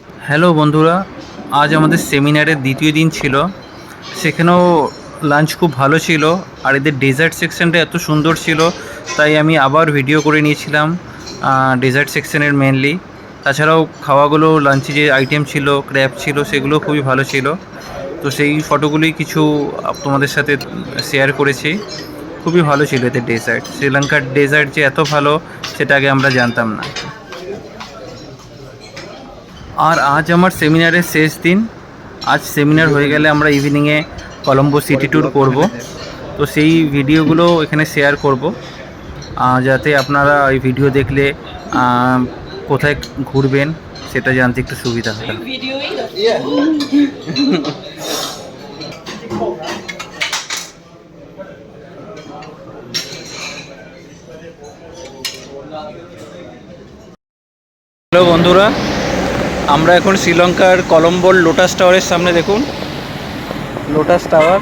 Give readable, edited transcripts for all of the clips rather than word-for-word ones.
Hello বন্ধুরা, আজ আমাদের সেমিনারের দ্বিতীয় দিন ছিল। সেখানেও লাঞ্চ খুব ভালো ছিল, আর এদের ডেজার্ট সেকশনটা এত সুন্দর ছিল, তাই আমি আবার ভিডিও করে নিয়েছিলাম ডেজার্ট সেকশনের মেনলি। তাছাড়াও খাওয়াগুলো, লাঞ্চে যে আইটেম ছিল, ক্র্যাব ছিল, সেগুলো খুবই ভালো ছিল। তো সেই ফটোগুলি কিছু তোমাদের সাথে শেয়ার করেছি। খুবই ভালো ছিল এদের ডেজার্ট। শ্রীলঙ্কার ডেজার্ট যে এত ভালো, সেটা আগে আমরা জানতাম না। আর আজ আমার সেমিনারের শেষ দিন। আজ সেমিনার হয়ে গেলে আমরা ইভিনিংয়ে কলম্বো সিটি ট্যুর করব। তো সেই ভিডিওগুলো এখানে শেয়ার করব, যাতে আপনারা এই ভিডিও দেখলে কোথায় ঘুরবেন সেটা জানতে একটু সুবিধা হয়। হ্যালো বন্ধুরা, আমরা এখন শ্রীলঙ্কার কলম্বোর লোটাস টাওয়ারের সামনে। দেখুন, লোটাস টাওয়ার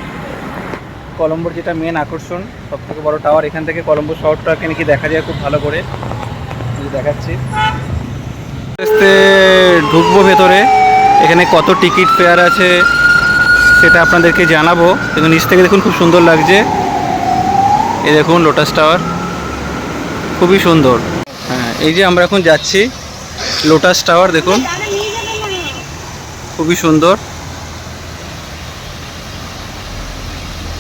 কলম্বোর যেটা মেন আকর্ষণ, সবথেকে বড় টাওয়ার। এখান থেকে কলম্বো শহরটাকে নাকি দেখা যায় খুব ভালো করে। দেখাচ্ছি, আস্তে ঢুকবো ভেতরে। এখানে কত টিকিট ফেয়ার আছে সেটা আপনাদেরকে জানাবো। কিন্তু নিচ থেকে দেখুন, খুব সুন্দর লাগছে। এই দেখুন লোটাস টাওয়ার, খুবই সুন্দর। হ্যাঁ, এই যে আমরা এখন যাচ্ছি লোটাস টাওয়ার। দেখুন, খুবই সুন্দর।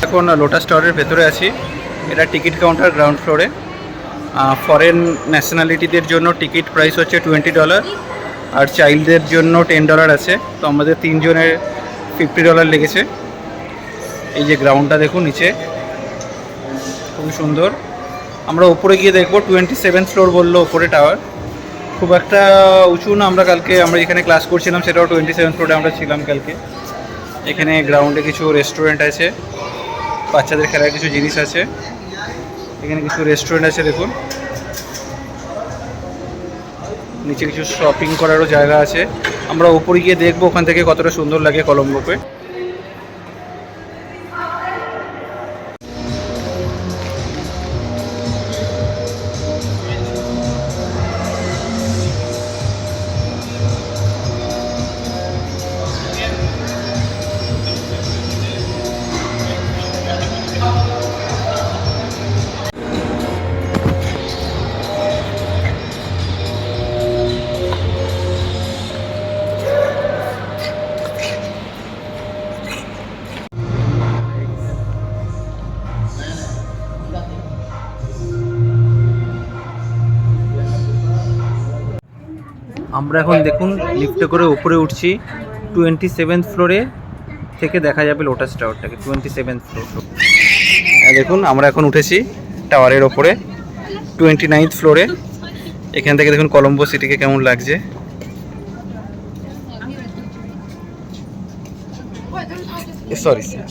এখন লোটাস টাওয়ারের ভেতরে আছি। এটা টিকিট কাউন্টার গ্রাউন্ড ফ্লোরে। ফরেন ন্যাশনালিটিদের জন্য টিকিট প্রাইস হচ্ছে $20, আর চাইল্ডদের জন্য $10 আছে। তো আমাদের তিনজনের $50 লেগেছে। এই যে গ্রাউন্ডটা দেখুন নিচে, খুবই সুন্দর। আমরা ওপরে গিয়ে দেখবো। 27th ফ্লোর বললো ওপরে টাওয়ার। খুব একটা উঁচু না। আমরা এখানে ক্লাস করছিলাম, সেটাও 27th ফ্লোরে আমরা ছিলাম কালকে। এখানে গ্রাউন্ডে কিছু রেস্টুরেন্ট আছে, বাচ্চাদের খেলার কিছু জিনিস আছে। এখানে কিছু রেস্টুরেন্ট আছে দেখুন। নিচে কিছু শপিং করারও জায়গা আছে। আমরা উপরে গিয়ে দেখবো ওখান থেকে কতটা সুন্দর লাগে কলম্বোকে। আমরা এখন দেখুন লিফটে করে উপরে উঠছি। 27th ফ্লোরে থেকে দেখা যাবে লোটাস টাওয়ারটাকে। 27th floor. দেখুন, আমরা এখন উঠেছি টাওয়ারের ওপরে 29th ফ্লোরে। এখান থেকে দেখুন কলম্বো সিটিকে কেমন লাগছে। Sorry sir.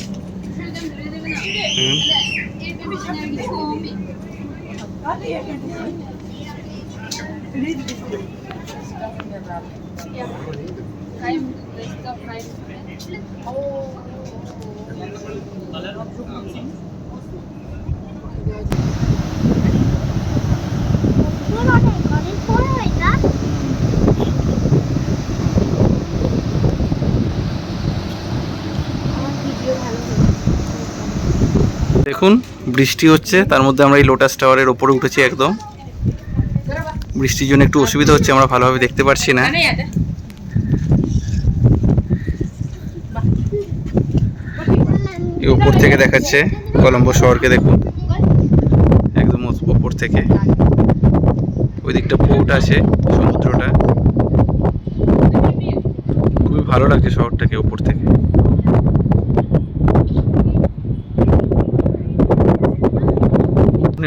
দেখুন, বৃষ্টি হচ্ছে, তার মধ্যে আমরা এই লোটাস টাওয়ারের ওপরে উঠেছি একদম। বৃষ্টির জন্য একটু অসুবিধা হচ্ছে, আমরা ভালোভাবে দেখতে পারছি না। এই উপর থেকে দেখাচ্ছে কলম্বো শহরকে। দেখুন একদম উপর থেকে। ওই দিকটা পোর্ট আছে, সমুদ্রটা। খুবই ভালো লাগছে শহরটাকে উপর থেকে।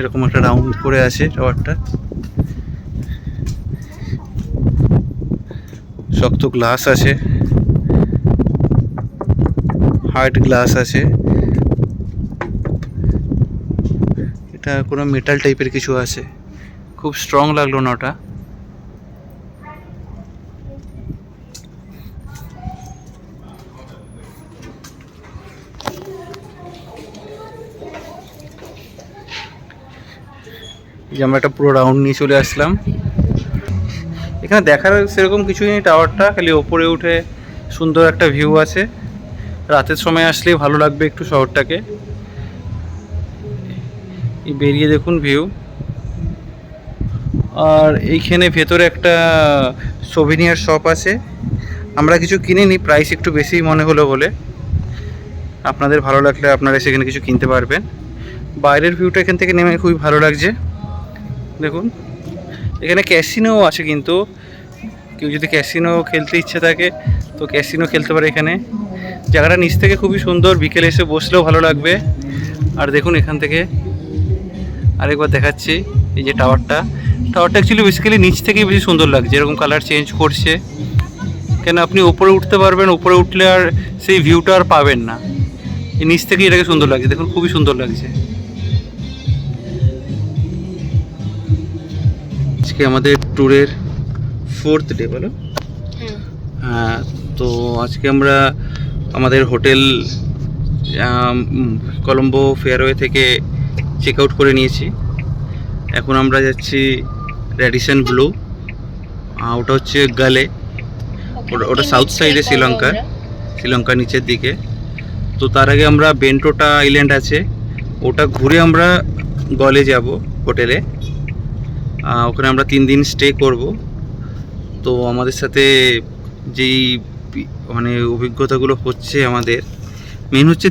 এরকম একটা রাউন্ড করে আছে টাওয়ারটা। শক্ত গ্লাস আছে, হার্ড গ্লাস আছে। এটা কোনো মেটাল টাইপের কিছু আছে। খুব স্ট্রং লাগলো না ওটা। এই যে আমরা একটা পুরো রাউন্ড নিয়ে চলে আসলাম। এখানে দেখার সেরকম কিছুই নেই, টাওয়ারটা খালি ওপরে উঠে সুন্দর একটা ভিউ আছে। রাতের সময় আসলেই ভালো লাগবে একটু শহরটাকে। এই বেরিয়ে দেখুন ভিউ। আর এইখানে ভেতরে একটা সোভিনিয়ার শপ আছে, আমরা কিছু কিনিনি, প্রাইস একটু বেশি মনে হলো বলে। আপনাদের ভালো লাগলে আপনারা সেখানে কিছু কিনতে পারবেন। বাইরের ভিউটা এখান থেকে নেমে খুবই ভালো লাগছে দেখুন। এখানে ক্যাসিনোও আছে, কিন্তু কেউ যদি ক্যাসিনো খেলতে ইচ্ছে থাকে তো ক্যাসিনো খেলতে পারে এখানে। জায়গাটা নিচ থেকে খুবই সুন্দর, বিকেলে এসে বসলেও ভালো লাগবে। আর দেখুন এখান থেকে আরেকবার দেখাচ্ছি, এই যে টাওয়ারটা অ্যাকচুয়ালি বেসিক্যালি নিচ থেকেই বেশি সুন্দর লাগছে, এরকম কালার চেঞ্জ করছে। কেন আপনি উপরে উঠতে পারবেন, উপরে উঠলে আর সেই ভিউটা আর পাবেন না, এই নিচ থেকেই এটাকে সুন্দর লাগছে দেখুন, খুবই সুন্দর লাগছে। আজকে আমাদের ট্যুরের 4th ডে বলো। হ্যাঁ, তো আজকে আমরা আমাদের হোটেল কলম্বো ফেয়ারওয়ে থেকে চেক আউট করে নিয়েছি। এখন আমরা যাচ্ছি র্যাডিসন ব্লু, ওটা হচ্ছে গালে, ওটা সাউথ সাইডে শ্রীলঙ্কার নিচের দিকে। তো তার আগে আমরা বেন্টোটা আইল্যান্ড আছে, ওটা ঘুরে আমরা গলে যাব হোটেলে। ওখানে আমরা 3 দিন স্টে করব। তো আমাদের সাথে যেই মানে অভিজ্ঞতাগুলো হচ্ছে আমাদের, মেন হচ্ছে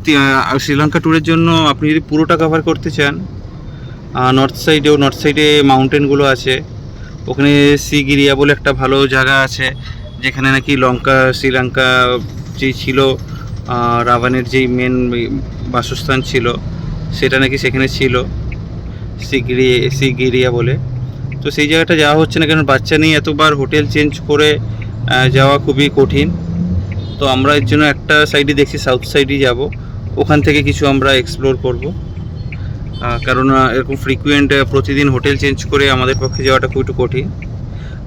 শ্রীলঙ্কা ট্যুরের জন্য আপনি যদি পুরোটা কভার করতে চান, নর্থ সাইডে মাউন্টেনগুলো আছে, ওখানে সিগিরিয়া বলে একটা ভালো জায়গা আছে, যেখানে নাকি শ্রীলঙ্কা যেই ছিল রাবণের যেই মেন বাসস্থান ছিল সেটা নাকি সেখানে ছিল, সিগিরিয়া বলে। তো সেই জায়গাটা যাওয়া হচ্ছে না, কারণ বাচ্চা নিয়ে এতবার হোটেল চেঞ্জ করে যাওয়া খুবই কঠিন। তো আমরা এর জন্য একটা সাইডে দেখছি, সাউথ সাইডে যাব, ওখান থেকে কিছু আমরা এক্সপ্লোর করব। কারণ এরকম ফ্রিকুয়েন্ট প্রতিদিন হোটেল চেঞ্জ করে আমাদের পক্ষে যাওয়াটা খুব একটু কঠিন।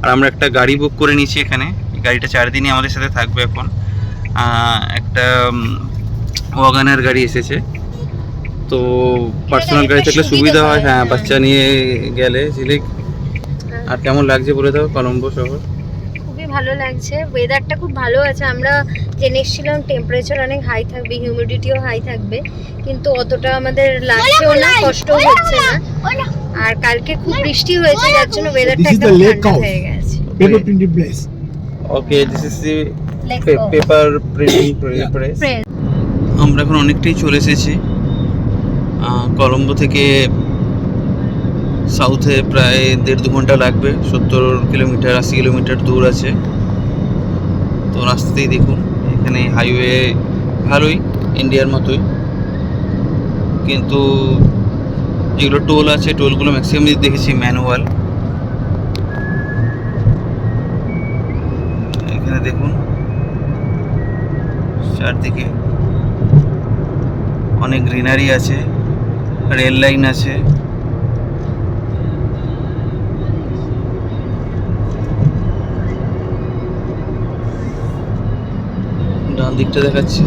আর আমরা একটা গাড়ি বুক করে নিয়েছি এখানে, এই গাড়িটা 4 দিনই আমাদের সাথে থাকবে। এখন একটা ওয়াগানার গাড়ি এসেছে, তো পার্সোনাল গাড়ি থাকলে সুবিধা হয়। হ্যাঁ, বাচ্চা নিয়ে গেলে। ঝিলিক, আর কেমন লাগছে বলে দাও কলম্বো শহর? খুবই ভালো লাগছে, ওয়েদারটা খুব ভালো আছে। আমরা জেনে এসেছিলাম টেম্পারেচার অনেক হাই থাকবে, হিউমিডিটিও হাই থাকবে, কিন্তু অতটা আমাদের লাগছেও না, কষ্টও হচ্ছে না। আর কালকে খুব বৃষ্টি হয়েছে, যার জন্য ওয়েদারটা একদম ঠান্ডা হয়ে গেছে। Paper printing place. Okay, this is the paper printing press. আমরা এখন অনেকটাই চলে এসেছি কলম্বো থেকে সাউথে, প্রায় 1.5-2 ঘন্টা লাগবে। 70 কিলোমিটার 80 কিলোমিটার দূর আছে। তো রাস্তাতেই দেখুন, এখানে হাইওয়ে ভালোই, ইন্ডিয়ার মতোই, কিন্তু যেগুলো টোল আছে টোলগুলো ম্যাক্সিমাম দেখেছি ম্যানুয়াল। এখানে দেখুন চারদিকে অনেক গ্রিনারি আছে, রেল লাইন আছে। ডান দিকটা দেখাচ্ছি,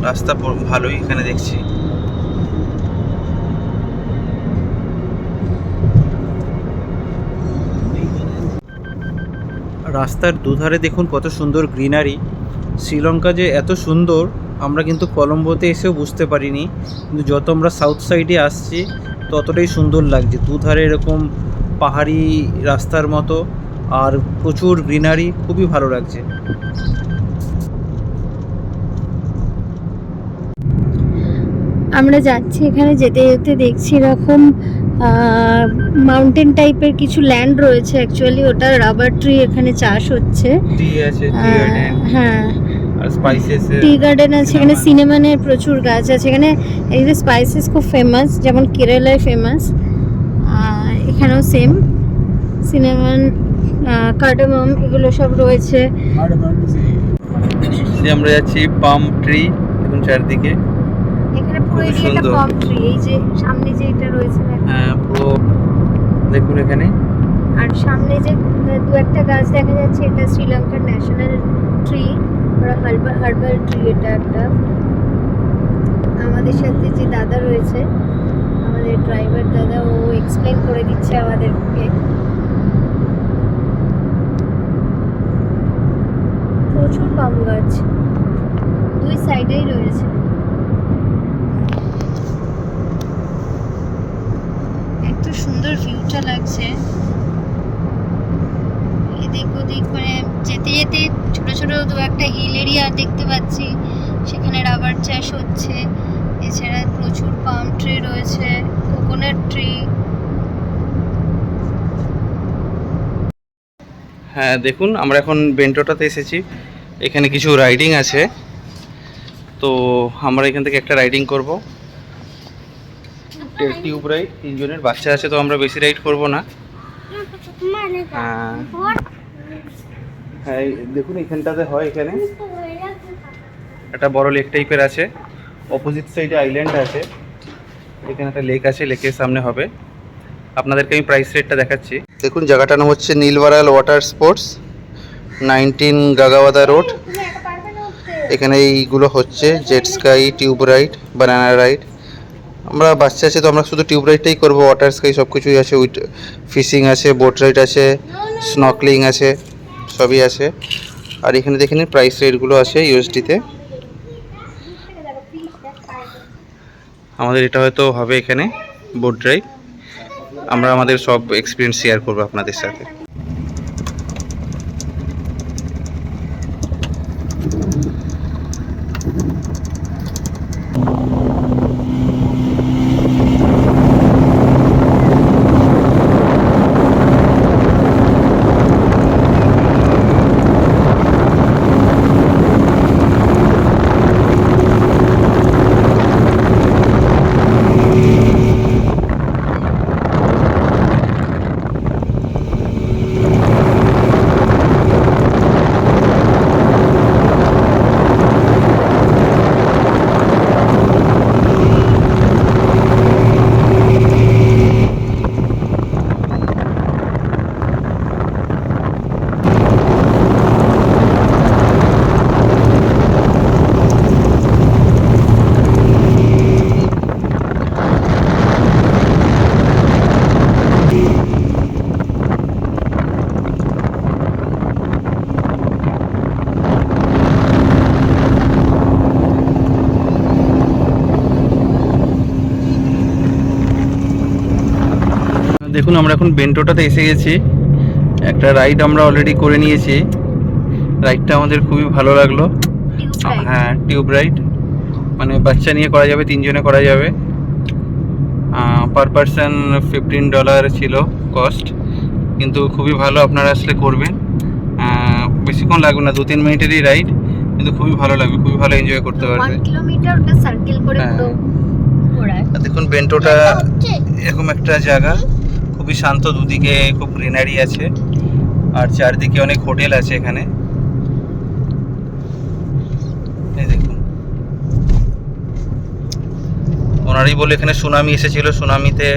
রাস্তা ভালোই এখানে দেখছি। রাস্তার দুধারে দেখুন কত সুন্দর গ্রিনারি। শ্রীলঙ্কা যে এত সুন্দর আমরা কিন্তু কলম্বোতে এসেও বুঝতে পারিনি, কিন্তু যত আমরা সাউথ সাইডে আসছি ততটাই সুন্দর লাগছে। দুধারে এরকম পাহাড়ি রাস্তার মতো আর প্রচুর গ্রিনারি, খুবই ভালো লাগছে। আমরা যাচ্ছি, এখানে যেতে যেতে দেখছি এরকম মাউন্টেন টাইপের কিছু ল্যান্ড রয়েছে। অ্যাকচুয়ালি ওটা রাবার ট্রি এখানে চাষ হচ্ছে। হ্যাঁ, টি গার্ডেন আছে, এখানে সিনেমানের প্রচুর গাছ আছে। এখানে এই যে স্পাইসেস খুব ফেমাস, যেমন কেরালায় ফেমাস, এখানেও সেম সিনেমান, কার্ডামম, এগুলো সব রয়েছে। আমরা যাচ্ছি পাম ট্রি, দেখুন চারদিকে এখানে পুরো এরিয়াটা পাম ট্রি। এই যে সামনে যে এটা রয়েছে, হ্যাঁ পুরো দেখুন এখানে। আর সামনে যে 2-1টা গাছ দেখা যাচ্ছে, এটা শ্রীলঙ্কার ন্যাশনাল ট্রি, হার্বাল ট্রি। এটা একটা আমাদের সাথে যে দাদা রয়েছে, আমাদের ড্রাইভার দাদা, ও এক্সপ্লেন করে দিচ্ছে আমাদেরকে। প্রচুর পাম গাছ দুই সাইডেই রয়েছে। এত সুন্দর ভিউটা লাগছে, এদিক ওদিক মানে যেতে যেতে ছোট ছোট দু একটা হিল এরিয়া দেখতে পাচ্ছি, সেখানে রাবার চাষ হচ্ছে। এছাড়া প্রচুর পাম ট্রি রয়েছে, কোকোনাট ট্রি। হ্যাঁ দেখুন, আমরা এখন বেন্টোটাতে এসেছি। এখানে কিছু রাইডিং আছে, তো আমরা এখান থেকে একটা রাইডিং করব। টিউব রাইড, 3 জনের বাচ্চা আছে, তো আমরা বেশি রাইড করব না। হ্যাঁ দেখুন, এখানটাতে হয়, এখানে একটা বড় লেক টাইপের আছে, অপোজিট সাইডে আইল্যান্ড আছে, এখানে একটা লেক আছে, লেকের সামনে হবে। আপনাদেরকে আমি প্রাইস রেটটা দেখাচ্ছি। দেখুন, জায়গাটার নাম হচ্ছে নীলবারাল ওয়াটার স্পোর্টস, 19 গাগাওয়াদা রোড। এখানে এইগুলো হচ্ছে জেট স্কাই, টিউব রাইড, বানানা রাইড। আমরা বাচ্চা আছে, তো আমরা শুধু টিউব রাইডটাই করবো। ওয়াটার স্কাই সব কিছুই আছে, উইথ ফিশিং আছে, বোট রাইড আছে, স্নকলিং আছে, সবই আছে। আর এখানে দেখে নিন প্রাইস রেটগুলো আছে ইউএসডিতে। আমাদের এটা হয়তো হবে এখানে বোট ড্রাইভ। আমরা আমাদের সব এক্সপিরিয়েন্স শেয়ার করবো আপনাদের সাথে। দেখুন, আমরা এখন বেন্টোটাতে এসে গেছি। একটা রাইড আমরা অলরেডি করে নিয়েছি। রাইডটা আমাদের খুবই ভালো লাগলো। হ্যাঁ, টিউব রাইড, মানে বাচ্চা নিয়ে করা যাবে, 3 জনে করা যাবে। পার পারসন $15 ছিল কস্ট, কিন্তু খুবই ভালো। আপনারা আসলে করবেন, বেশিক্ষণ লাগবে না, 2-3 মিনিটেরই রাইড, কিন্তু খুবই ভালো লাগবে, খুবই ভালো এনজয় করতে পারবে। 1 কিলোমিটার ওটা সার্কেল করে পুরো ঘোরায়। দেখুন, বেন্টোটা এরকম একটা জায়গা, খুবই শান্ত, দুদিকে খুব গ্রিনারি আছে, আর চারদিকে অনেক হোটেল আছে এখানে। এই দেখুন, ওনারই বলে এখানে সুনামি এসেছিল। সুনামিতে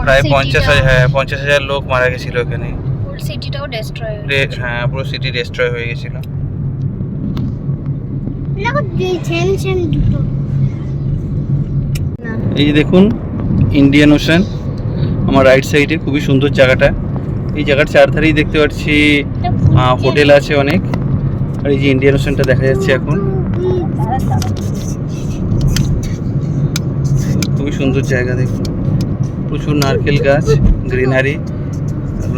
প্রায় 50,000 লোক মারা গেছিল এখানে। ফুল সিটিটাও ডিস্ট্রয় হয়ে গেছে। হ্যাঁ, পুরো সিটি ডিস্ট্রয় হয়ে গেছিল। এই যে দেখুন, ইন্ডিয়ান ওশান আমার রাইট সাইডে, খুবই সুন্দর জায়গাটা। এই জায়গার চারধারেই দেখতে পাচ্ছি হোটেল আছে অনেক, আর এই যে ইন্ডিয়ান ওশানটা দেখা যাচ্ছে এখন। খুবই সুন্দর জায়গা, দেখুন, প্রচুর নারকেল গাছ, গ্রিনারি।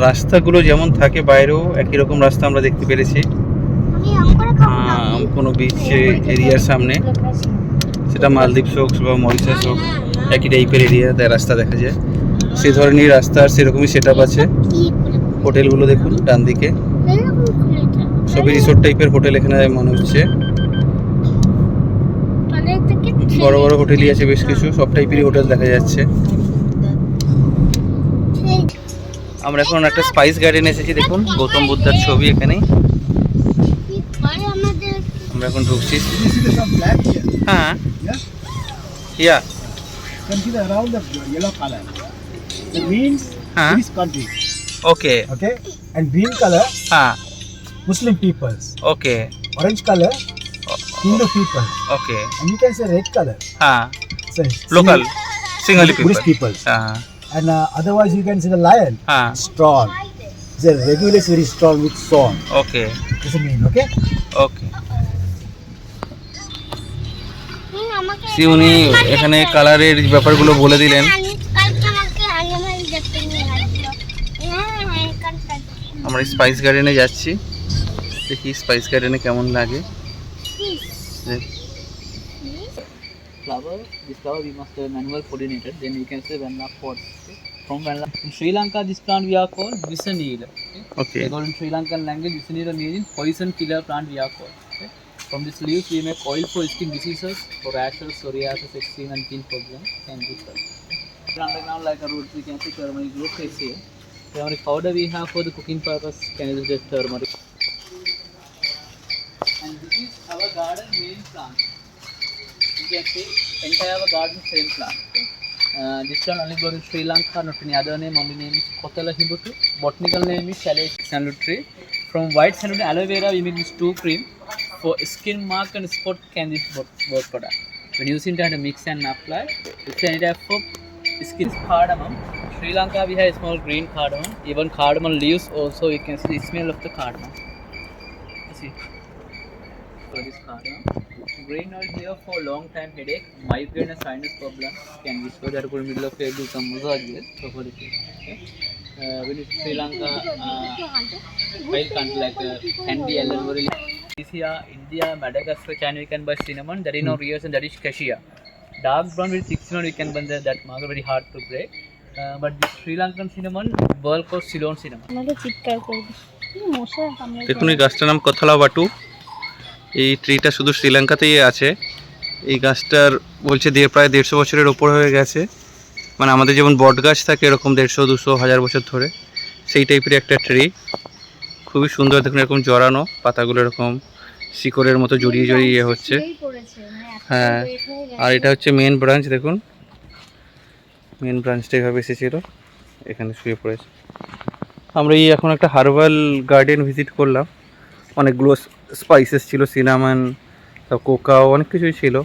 রাস্তাগুলো যেমন থাকে বাইরেও একই রকম রাস্তা আমরা দেখতে পেরেছি। কোনো বিচ এরিয়ার সামনে, সেটা মালদ্বীপস হোক বা মরিশাস হোক, একই টাইপের এরিয়া, তাই রাস্তা দেখা যায়। সে ধরনের রাস্তা আর সেরকমই সেট আপ আছে। হোটেলগুলো দেখুন ডান দিকে, সবই রিসোর্ট টাইপের হোটেল এখানে মনে হচ্ছে। বড় বড় হোটেলই আছে বেশ কিছু, সব টাইপেরই হোটেল দেখা যাচ্ছে। আমরা এখন একটা স্পাইস গার্ডেন এসেছি। দেখুন, গৌতম বুদ্ধার ছবি এখানেই। আমরা এখন ঢুকছি। হ্যাঁ, ইয়া consider around the yellow color. It means this country. Okay. Okay. And green color, Muslim peoples. Okay. Orange color, Hindu people. Okay. And you can say red color. So So local. Singali Buddhist people. people. And otherwise you can see the lion, Ah. strong. The regular is very strong with song. Okay. This is mean, okay? Okay see উনি এখানে কালারের ব্যাপারগুলো বলে দিলেন। আমরা spice গার্ডেনে যাচ্ছি, দেখি স্পাইস গার্ডেনে কেমন লাগে। Flower, this flower we must have manual pollinated, then we can say vanilla pods. Okay? From vanilla, in Sri Lanka this plant we are called Visanila. Okay They call in Sri Lankan language Visanila means poison killer plant we are called. Okay? From this leaves we make oil for skin diseases, for rashes, psoriasis, eczema and skin problems can be solved. Underground like a root we can see turmeric root is here. Turmeric powder we have for the cooking purpose can use just turmeric. And this is our garden main plant. You can see entire garden same plant. Okay? This plant only grows in Sri Lanka, not any other name, only name is Kothala himbutu. Botanical name is Salix sandalwood tree. From white sandalwood and aloe vera we make this two cream. For skin mark and spot can this both product. When using that mix and apply, it's any type of skin cardamom. Sri Lanka we have small green cardamom. Even cardamom leaves also you can see the smell of the cardamom. You see. For this cardamom. Green oil here for long time headache, migraine and sinus problem can be so that could middle of a do some massage with for it. Okay. When it's Sri Lanka, wild country like Andy Allen, Indonesia, India, Madagascar, China we can buy cinnamon. That is no reals and that is cassia. Dark brown with thick cinnamon we can buy that marker very hard to break. But this Sri Lankan cinnamon, bulk of Ceylon cinnamon. আমাকে চিৎকার করবে মশা কামড়ে দেখুন এই গাছটার নাম কথলা বাটু। এই ট্রিটা শুধু শ্রীলঙ্কাতেই আছে। এই গাছটার বলছে প্রায় 150 বছরের ওপর হয়ে গেছে, মানে আমাদের যেমন বট গাছ থাকে এরকম 150, 200, 1000 বছর ধরে সেই টাইপের একটা ট্রি। খুবই সুন্দর, দেখুন এরকম জড়ানো পাতাগুলো এরকম শিকড়ের মতো জড়িয়ে জড়িয়ে হচ্ছে। হ্যাঁ, আর এটা হচ্ছে মেন ব্রাঞ্চ। দেখুন মেন ব্রাঞ্চটা এভাবে এসেছিল, এখানে শুয়ে পড়েছে। আমরা এই এখন একটা হার্বাল গার্ডেন ভিজিট করলাম, অনেকগুলো স্পাইসেস ছিল, সিনামন, কোকাও, অনেক কিছুই ছিল।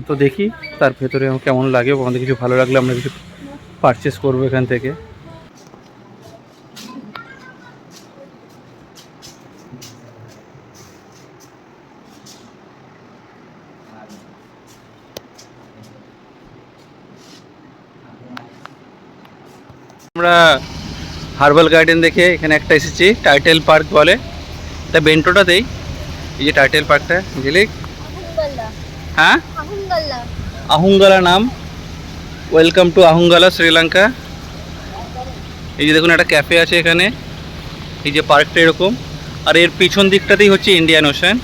তো দেখি তার ভেতরে কেমন লাগে, আমাদের কিছু ভালো লাগলে আমরা কিছু পারচেস করবো এখান থেকে। আমরা হার্বাল গার্ডেন দেখে এখানে একটা এসেছি, টাইটেল পার্ক বলে। তা বেন্টোটাতেই এই যে টাইটেল পার্কটা, বুঝলি? হ্যাঁ, আহুঙ্গালা নাম। Welcome to Ahungalla Sri Lanka. এই যে দেখুন একটা ক্যাফে আছে এখানে, এই যে পার্কটা এরকম, আর এর পিছন দিকটাতেই হচ্ছে Indian ocean.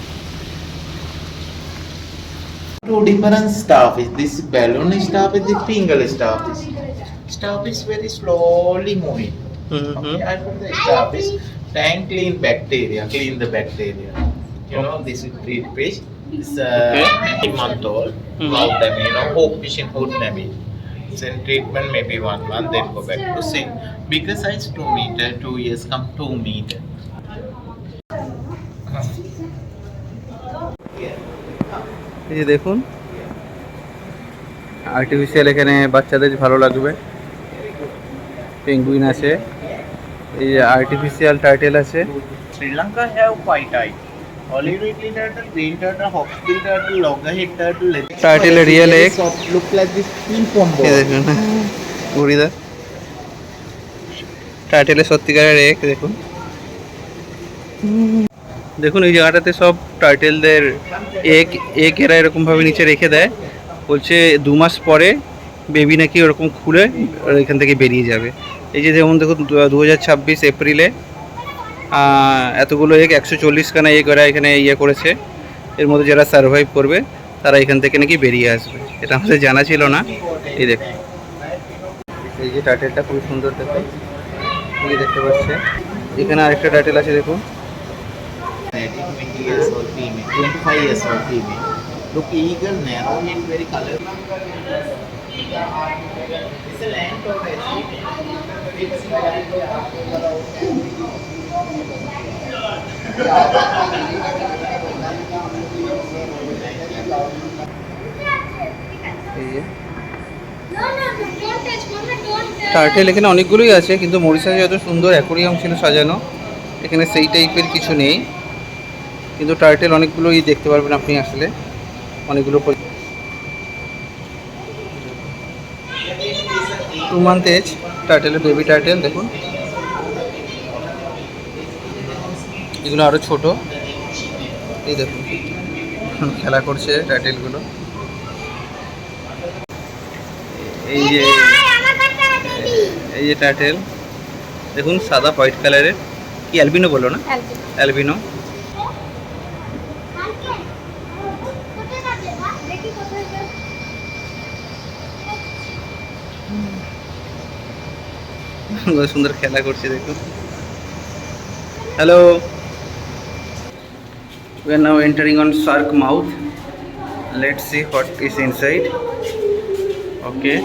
Two different starfish. This balloon starfish, the finger starfish. Starfish very slowly moving. Okay, I put the starfish tank clean the bacteria. You know, this is breed fish. It's 9-month-old. Out them, you know, hook fishing hook nemi. Then treatment maybe 1 month, then go back to sink. Bigger size 2 meter, 2 years come 2 meter. এই যে দেখুন artificial, এখানে বাচ্চাদের ভালো লাগবে। Penguin আছে, এই যে আর্টিফিশিয়াল টার্টেল আছে। Sri Lanka have 5 types. Olive ridley turtle, green turtle, hawksbill turtle, loggerhead turtle. Turtle real egg. Look like this ping pong এই ball. দেখুন ঘুরিদা টার্টেলের সত্যিকারের এগ। দেখুন দেখুন এই জায়গাটাতে সব টার্টেলদের এগ এরা এরকমভাবে নিচে রেখে দেয়। বলছে 2 মাস পরে বেবি নাকি ওরকম খুলে এখান থেকে বেরিয়ে যাবে। এই যে যেমন দেখুন 2026 এপ্রিলে এতগুলো এগ 140 খানা এগ ওরা এখানে ইয়ে করেছে। এর মধ্যে যারা সার্ভাইভ করবে তারা এখান থেকে নাকি বেরিয়ে আসবে, এটা আমাদের জানা ছিল না। এই দেখুন এই যে টার্টেলটা খুবই সুন্দর, দেখুন এই দেখতে পাচ্ছে। এখানে আরেকটা টার্টেল আছে দেখুন, 20 years old female, 25 years old female. Look eagle, narrow head, very colorful. It's a land tortoise. এই যে টার্টেল এখানে অনেকগুলোই আছে, কিন্তু মরিশাসে যত সুন্দর অ্যাকোরিয়াম ছিল সাজানো, এখানে সেই টাইপের কিছু নেই। কিন্তু টার্টেল অনেকগুলোই দেখতে পারবেন আপনি আসলে, অনেকগুলো 2 month এজ টার্টেলের, বেবি টার্টেল দেখুন। এগুলো আরও ছোট, এই দেখুন খেলা করছে টার্টেলগুলো। এই যে টার্টেল দেখুন, সাদা হোয়াইট কালারের, কি অ্যালবিনো বলো না? অ্যালবিনো। সুন্দর খেলা করছে দেখুন। Hello, we are now entering on shark mouth. Let's see what is inside. Okay.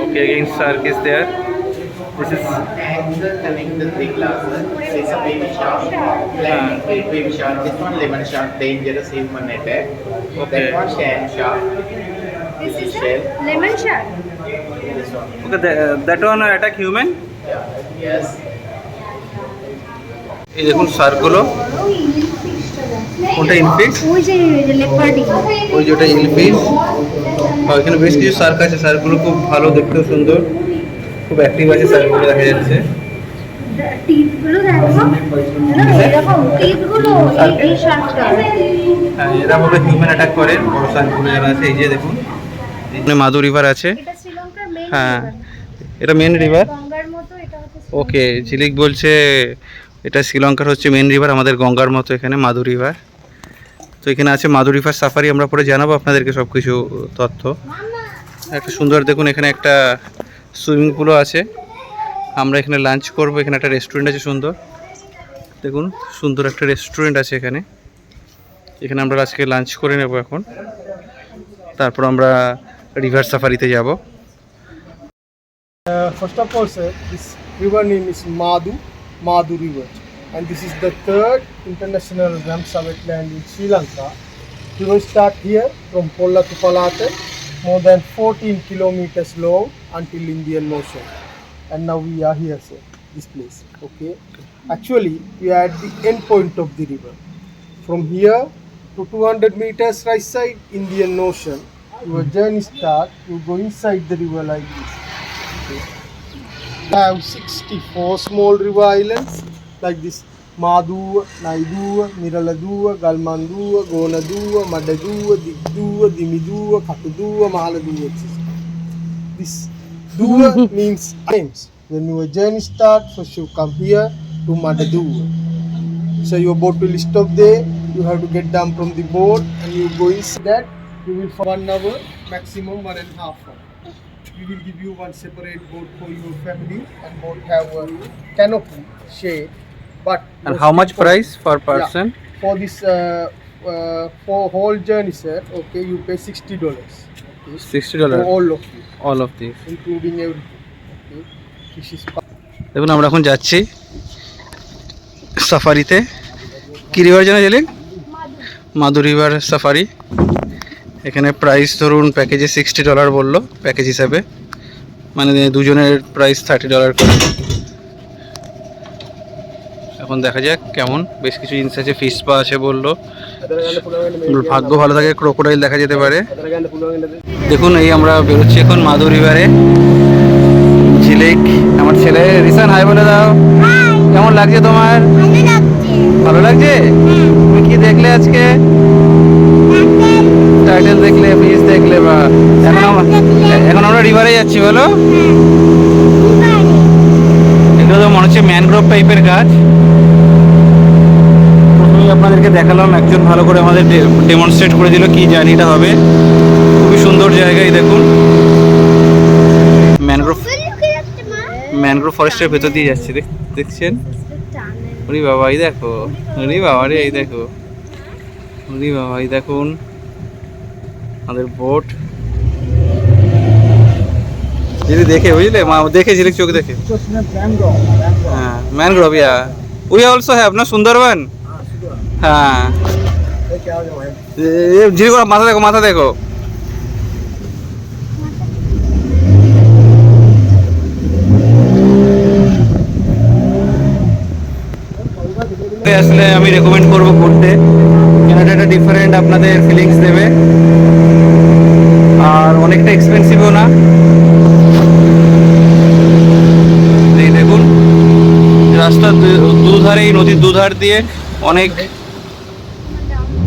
Okay, again shark is there. This is Connect the 3 glasses. It's a baby shark. Baby shark. This one lemon shark, dangerous human attack. Okay. That one sand shark. This is shell. Lemon Shark. This one. okay. That one attack human. Yes. এই দেখুন শার্কগুলো, কোনটা ইনফিশ? ওই যে leopard, ওই যেটা ইলফিশ। আর এখানে বেশ কিছু শার্ক আছে, শার্কগুলো খুব ভালো, দেখতেও সুন্দর, খুব অ্যাক্টিভ আছে শার্কগুলো দেখা যাচ্ছে। টিথগুলো দেখো, এরকম টিথগুলো এই শার্কটা। হ্যাঁ, এরা মধ্যে হিউম্যান অ্যাটাক করে, বড় শার্কগুলো যারা আছে। এই যে দেখুন, এখানে মাধু রিভার আছে। এটা শ্রীলঙ্কার মেইন হ্যাঁ, এটা মেন রিভার। গঙ্গার মতো, এটা হচ্ছে ওকে, ঝিলিক বলছে এটা শ্রীলঙ্কার হচ্ছে মেন রিভার, আমাদের গঙ্গার মতো এখানে মাধু রিভার। তো এখানে আছে মাধু রিভার সাফারি, আমরা পরে জানাবো আপনাদেরকে সব কিছু তথ্য। একটা সুন্দর দেখুন, এখানে একটা সুইমিং পুলও আছে। আমরা এখানে লাঞ্চ করব, এখানে একটা রেস্টুরেন্ট আছে সুন্দর, দেখুন সুন্দর একটা রেস্টুরেন্ট আছে এখানে। এখানে আমরা আজকে লাঞ্চ করে নেব এখন, তারপর আমরা রিভার সাফারিতে যাব। First of all, sir, this river name is Madhu River, and this is the 3rd international Ramsar wetland in Sri Lanka. We will start here from Polla to Palate, more than 14 kilometers long until Indian Ocean, and now we are here, sir, this place. Okay, actually we are at the end point of the river. From here to 200 meters right side, Indian Ocean. Your journey start. You go inside the river like this. We have 64 small river islands like this: Madhu, Naidu, Niraladu, Galmandu, Gonadu, Madadu, Digdu, Dimidu, Katudu, Mahaladu, etc. This Dua means names. When your journey starts, first you come here to Madadu. So your boat will stop there. You have to get down from the boat and you go inside that. You will for 1 hour, maximum 1.5 hours. We will give you one separate boat for your family, and boat have a canopy shade. But And how much price per person? Yeah, for this for whole journey, sir. Okay, you pay $60. Okay, for $60 all of you, all of these. including everything. Okay, this is দেখুন আমরা এখন যাচ্ছি সাফারিতে। কি river জানা গেলেন? মাধু river safari. এখানে price ধরুন প্যাকেজে $60 বললো, প্যাকেজ হিসাবে, মানে দুজনের প্রাইস $30 করে। এখন দেখা যাক কেমন, বেশ কিছু জিনিস আছে, ফিশ পা আছে বললো, ভাগ্য ভালো থাকে ক্রোকোডাইল দেখা যেতে পারে। দেখুন এই আমরা বেরোচ্ছি এখন মাধু রিভারে। ঝিলিক, আমার ছেলে রিসান, হাই বলে দাও। কেমন লাগছে তোমার? ভালো লাগছে। তুমি কি দেখলে আজকে? টাইটেল দেখলে, ফিশ দেখলে, বা এখন আমরা রিভারে যাচ্ছি বলো। এগুলো তো মনে হচ্ছে ম্যানগ্রোভ টাইপের গাছ। প্রথমেই আপনাদেরকে দেখালাম, একজন ভালো করে আমাদের ডেমনস্ট্রেট করে দিল কি জার্নিটা হবে। খুবই সুন্দর জায়গায় দেখুন, ম্যানগ্রোভ ফরেস্টের ভেতর দিয়ে যাচ্ছি, দেখছেন? ওরে বাবা, এই দেখো, ওরে বাবা রে, এই দেখো, ওরে বাবা, এই দেখুন আমাদের বোট। যদি দেখে, বুঝলে মা, দেখে ঝিলিক চোখ দেখে। হ্যাঁ, mangrove, yeah we also have না সুন্দরবন। হ্যাঁ, ধীরে করে মাথা দেখো, মাথা দেখো। আসলে আমি রেকমেন্ড করবো করতে, কেন এটা ডিফারেন্ট আপনাদের ফিলিংস দেবে আর অনেকটা এক্সপেন্সিভও না। এই দেখুন রাস্তার দুধারেই, নদীর দুধার দিয়ে অনেক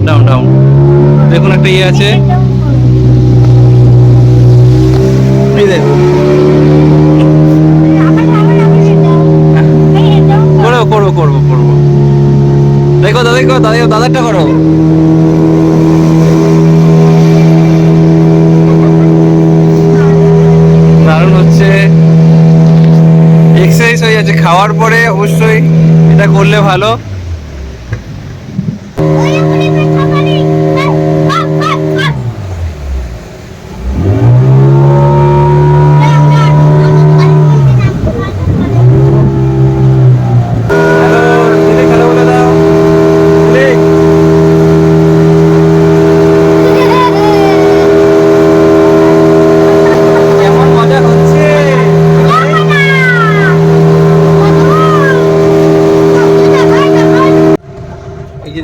ডাউন ডাউন দেখুন একটা ইয়ে আছে, এই দেখুন। করবো করবো করবো, দেখো দাদারটা করো। দারুণ হচ্ছে, এক্সারসাইজ হয়ে যাচ্ছে। খাওয়ার পরে অবশ্যই এটা করলে ভালো।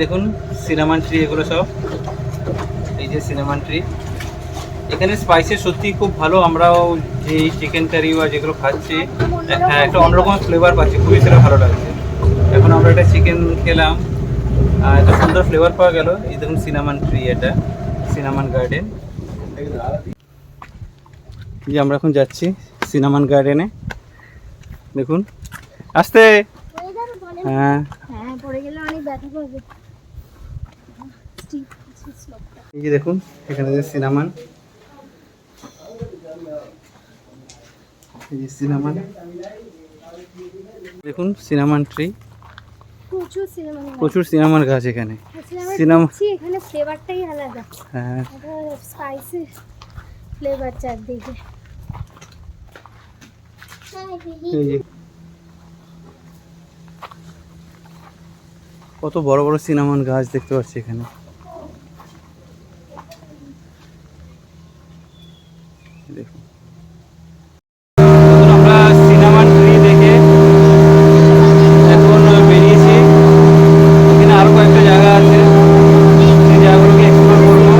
দেখুন সিনামন ট্রি, এগুলো সব এই যে সিনামন ট্রি। এখানে স্পাইসেস সত্যি খুব ভালো। আমরাও যে চিকেন কারি বা যেগুলো খাচ্ছি, হ্যাঁ একটা অন্যরকম ফ্লেভার পাচ্ছি, খুবই সেটা ভালো লাগছে। এখন আমরা একটা চিকেন খেলাম, এত সুন্দর ফ্লেভার পাওয়া গেল। এই দেখুন সিনামন ট্রি, এটা সিনামন গার্ডেন। যে আমরা এখন যাচ্ছি সিনামন গার্ডেনে, দেখুন আসতে। হ্যাঁ পড়ে গেলে অনেক ব্যথা পাবে। এই যে দেখুন এখানে যে সিনামন, এই যে সিনামন, দেখুন সিনামন ট্রি, প্রচুর সিনামন গাছ এখানে। সিনামন এখানে ফ্লেভারটাই আলাদা। হ্যাঁ স্পাইসি ফ্লেভার চারদিকে। এই যে কত বড় বড় সিনামন গাছ দেখতে পাচ্ছি এখানে। দেখুন আমরা সিনামন ট্রি দেখে এখন বেরিয়েছি। এখানে আরো কয়েকটা জায়গা আছে, সেই জায়গাগুলোকে এক্সপ্লোর করবো।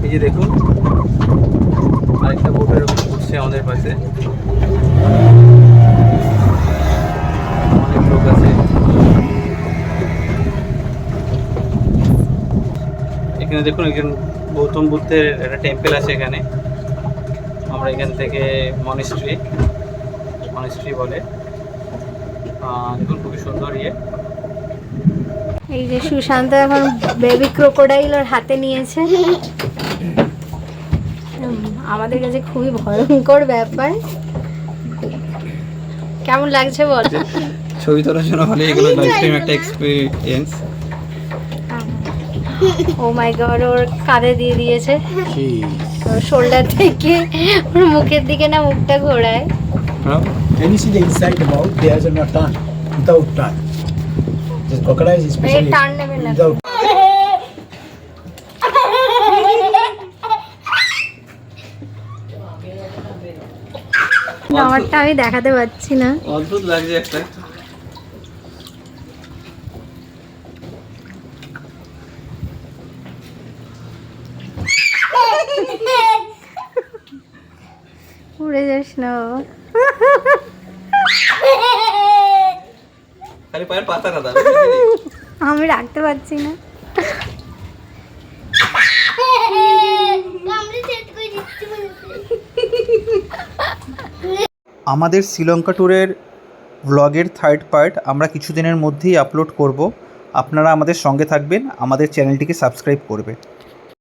এই যে দেখুন আরেকটা বোটের উপর ঘুরছে আমাদের পাশে, অনেক লোক আছে। এখানে দেখুন একজন গৌতম বুদ্ধের একটা টেম্পল আছে এখানে। আমরা এখান থেকে মনেস্ট্রি বলে, দেখুন খুবই সুন্দর ইয়ে। এই যে সুশান্ত এখন বেবি ক্রোকোডাইল ওর হাতে নিয়েছে। আমাদের কাছে খুবই ভয়ঙ্কর ব্যাপার। কেমন লাগছে বল? ছবি তোলার জন্য হলে এগুলো লাইফ টাইম একটা এক্সপেরিয়েন্স। ও মাই গড, ওর কাঁধে দিয়ে দিয়েছে, ওর শোল্ডার থেকে ওর মুখের দিকে না মুখটা ঘোরায়। Can you see the inside mouth? There's no tongue, without tongue. The crocodile is especially টান নেবে না। without. আমারটা আমি দেখাতে পাচ্ছি না। অদ্ভুত লাগছে একটা। উড়ে যাস না বাবা। খালি পায়ের পাতা কাদা। আমি রাখতে পারছি না। আমাদের শ্রীলঙ্কা ট্যুরের ভ্লগের থার্ড পার্ট আমরা কিছুদিনের মধ্যেই আপলোড করব। আপনারা আমাদের সঙ্গে থাকবেন, আমাদের চ্যানেলটিকে সাবস্ক্রাইব করবেন।